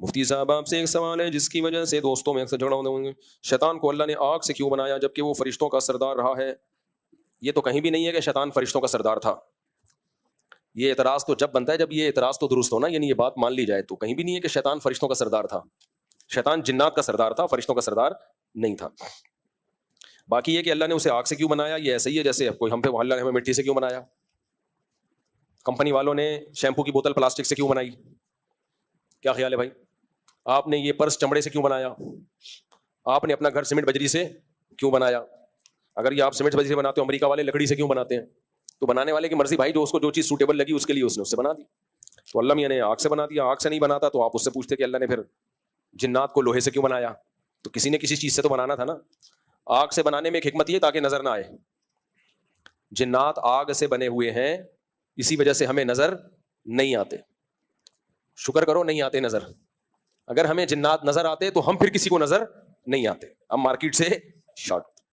مفتی صاحب آپ سے ایک سوال ہے جس کی وجہ سے دوستوں میں اکثر جھگڑا ہوتے ہوں گے، شیطان کو اللہ نے آگ سے کیوں بنایا جبکہ وہ فرشتوں کا سردار رہا ہے؟ یہ تو کہیں بھی نہیں ہے کہ شیطان فرشتوں کا سردار تھا. یہ اعتراض تو جب بنتا ہے جب یہ اعتراض تو درست ہونا، یعنی یہ بات مان لی جائے. تو کہیں بھی نہیں ہے کہ شیطان فرشتوں کا سردار تھا. شیطان جنات کا سردار تھا، فرشتوں کا سردار نہیں تھا. باقی یہ کہ اللہ نے اسے آگ سے کیوں بنایا، یہ ایسے ہی ہے جیسے کوئی ہم پہ اللہ نے ہمیں مٹی سے کیوں بنایا. کمپنی والوں نے شیمپو کی بوتل پلاسٹک سے کیوں بنائی؟ کیا خیال ہے بھائی؟ آپ نے یہ پرس چمڑے سے کیوں بنایا؟ آپ نے اپنا گھر سیمنٹ بجری سے کیوں بنایا؟ اگر یہ آپ سیمنٹ بجری سے بناتے ہو، امریکہ والے لکڑی سے کیوں بناتے ہیں؟ تو بنانے والے کی مرضی بھائی، جو اس کو جو چیز سوٹیبل لگی اس کے لیے اس نے اس سے بنا دی. تو اللہ میاں نے آگ سے بنا دیا. آگ سے نہیں بناتا تو آپ اس سے پوچھتے کہ اللہ نے پھر جنات کو لوہے سے کیوں بنایا؟ تو کسی نے کسی چیز سے تو بنانا تھا نا. آگ سے بنانے میں ایک حکمت یہ تاکہ نظر نہ آئے. جنات آگ سے بنے ہوئے ہیں، اسی وجہ سے ہمیں نظر نہیں آتے. شکر کرو نہیں آتے نظر. اگر ہمیں جنات نظر آتے تو ہم پھر کسی کو نظر نہیں آتے. ہم مارکیٹ سے شارٹ